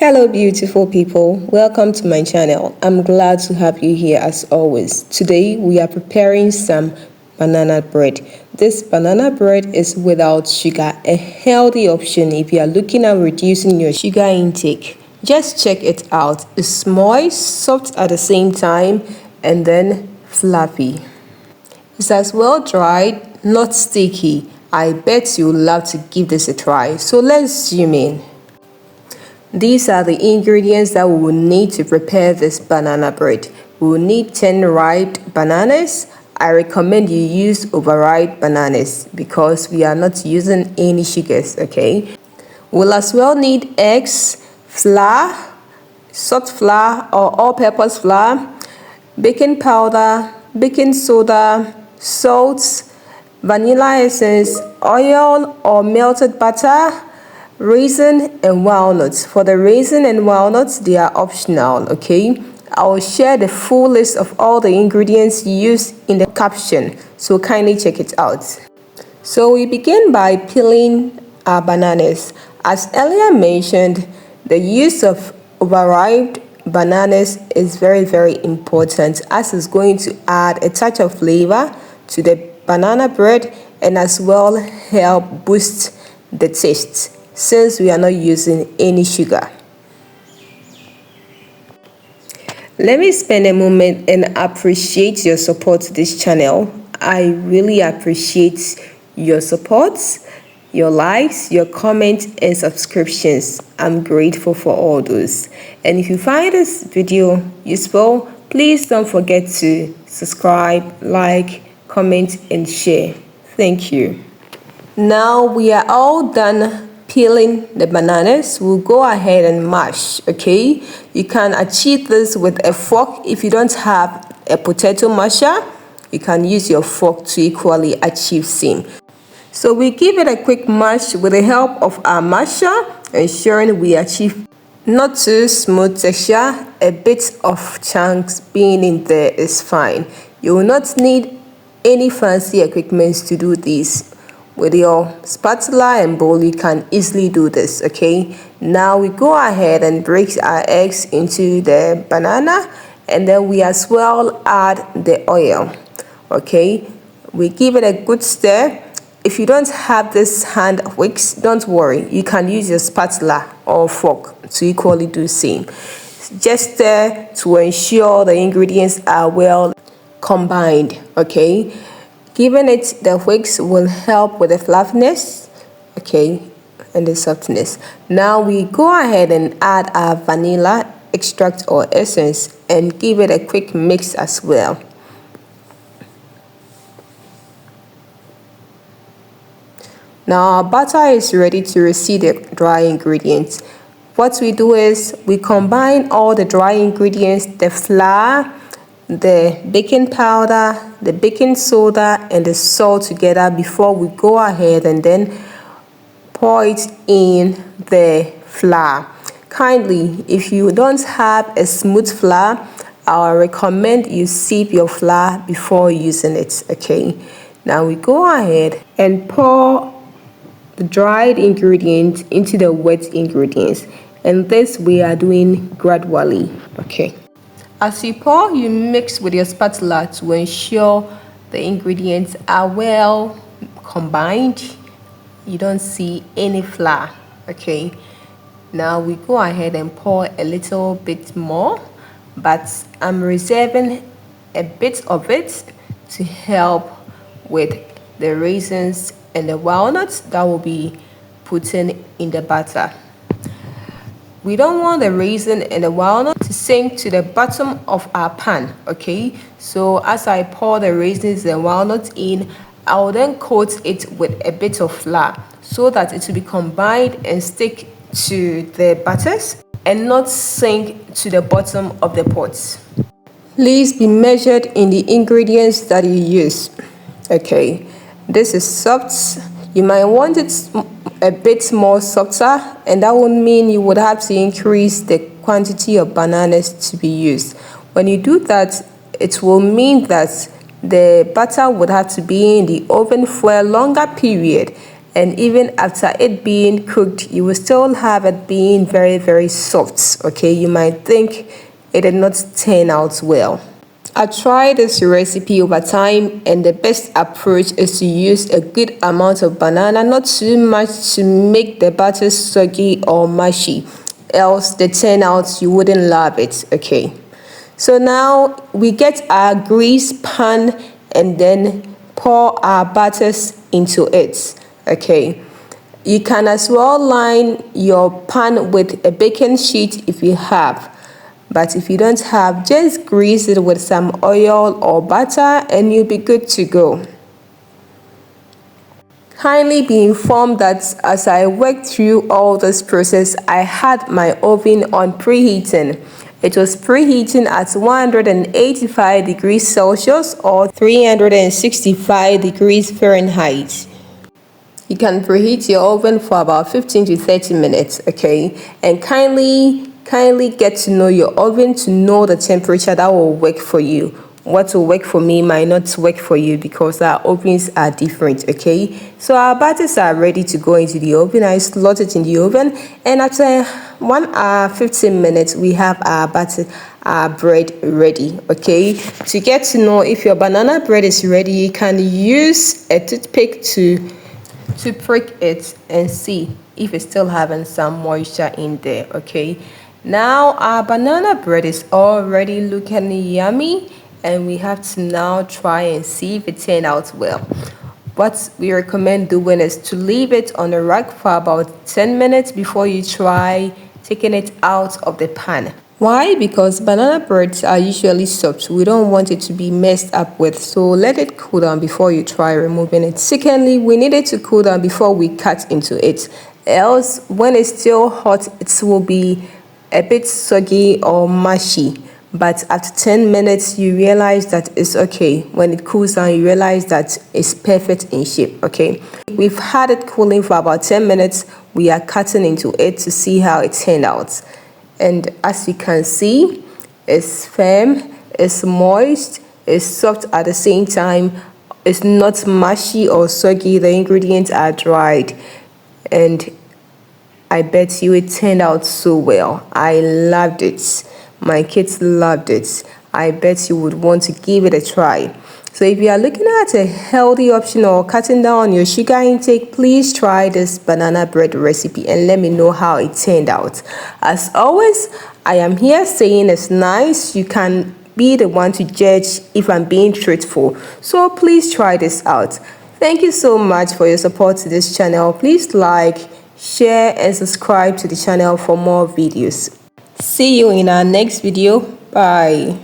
Hello beautiful people, welcome to my channel. I'm glad to have you here as always. Today we are preparing some banana bread. This banana bread is without sugar, a healthy option if you are looking at reducing your sugar intake. Just check it out. It's moist, soft at the same time, and then fluffy. It's as well dried, not sticky. I bet you'll love to give this a try. So let's zoom in. These are the ingredients that we will need to prepare this banana bread. We will need 10 ripe bananas. I recommend you use overripe bananas because we are not using any sugars, okay? We'll as well need eggs, flour, salt flour or all-purpose flour, baking powder, baking soda, salt, vanilla essence, oil or melted butter, raisin and walnuts. For the raisin and walnuts, they are optional, okay? I will share the full list of all the ingredients used in the caption, so kindly check it out. So we begin by peeling our bananas. As earlier mentioned, the use of overripe bananas is very important, as it's going to add a touch of flavor to the banana bread and as well help boost the taste, since we are not using any sugar. Let me spend a moment and appreciate your support to this channel. I really appreciate your support, your likes, your comments and subscriptions. I'm grateful for all those. And if you find this video useful, please don't forget to subscribe, like, comment and share. Thank you. Now we are all done peeling the bananas. We'll go ahead and mash, okay? You can achieve this with a fork. If you don't have a potato masher, you can use your fork to equally achieve same. So we give it a quick mash with the help of our masher, ensuring we achieve not too smooth texture. A bit of chunks being in there is fine. You will not need any fancy equipment to do this. With your spatula and bowl, you can easily do this, okay? Now we go ahead and break our eggs into the banana, and then we as well add the oil, okay? We give it a good stir. If you don't have this hand wicks, don't worry, you can use your spatula or fork to equally do same. Just stir to ensure the ingredients are well combined, okay? Giving it the wicks will help with the fluffiness, okay, and the softness. Now we go ahead and add our vanilla extract or essence and give it a quick mix as well. Now our butter is ready to receive the dry ingredients. What we do is we combine all the dry ingredients, the flour, the baking powder, the baking soda and the salt together before we go ahead and then pour it in the flour. Kindly, if you don't have a smooth flour, I recommend you sieve your flour before using it, okay? Now we go ahead and pour the dried ingredients into the wet ingredients, and this we are doing gradually, okay? As you pour, you mix with your spatula to ensure the ingredients are well combined. You don't see any flour, okay? Now we go ahead and pour a little bit more, but I'm reserving a bit of it to help with the raisins and the walnuts that will be put in the batter. We don't want the raisin and the walnut to sink to the bottom of our pan, okay? So as I pour the raisins and walnuts in, I will then coat it with a bit of flour so that it will be combined and stick to the batters and not sink to the bottom of the pot. Please be measured in the ingredients that you use, okay? This is soft. You might want it a bit more softer, and that would mean you would have to increase the quantity of bananas to be used. When you do that, it will mean that the butter would have to be in the oven for a longer period, and even after it being cooked, you will still have it being very, very soft. Okay, you might think it did not turn out well. I tried this recipe over time, and the best approach is to use a good amount of banana, not too much to make the batter soggy or mushy, else the turnout you wouldn't love it. Okay, so now we get our grease pan and then pour our butters into it. Okay, you can as well line your pan with a baking sheet if you have. But if you don't have, just grease it with some oil or butter and you'll be good to go. Kindly be informed that as I worked through all this process, I had my oven on preheating. It was preheating at 185 degrees Celsius or 365 degrees Fahrenheit. You can preheat your oven for about 15 to 30 minutes, okay? And kindly get to know your oven to know the temperature that will work for you. What will work for me might not work for you because our ovens are different. Okay, so our batters are ready to go into the oven. I slot it in the oven, and after 1 hour 15 minutes we have our bread ready. Okay, to get to know if your banana bread is ready, you can use a toothpick to prick it and see if it's still having some moisture in there. Okay, now our banana bread is already looking yummy, and we have to now try and see if it turned out well. What we recommend doing is to leave it on the rack for about 10 minutes before you try taking it out of the pan. Why? Because banana breads are usually soft. We don't want it to be messed up with, so let it cool down before you try removing it. Secondly, we need it to cool down before we cut into it, else when it's still hot it will be a bit soggy or mushy. But after 10 minutes you realize that it's okay. When it cools down you realize that it's perfect in shape. Okay, we've had it cooling for about 10 minutes. We are cutting into it to see how it turned out, and as you can see, it's firm, it's moist, it's soft at the same time. It's not mushy or soggy. The ingredients are dried, and I bet you it turned out so well. I loved it. My kids loved it. I bet you would want to give it a try. So if you are looking at a healthy option or cutting down on your sugar intake, please try this banana bread recipe and let me know how it turned out. As always, I am here saying it's nice. You can be the one to judge if I'm being truthful. So please try this out. Thank you so much for your support to this channel. Please like, share and subscribe to the channel for more videos. See you in our next video. Bye.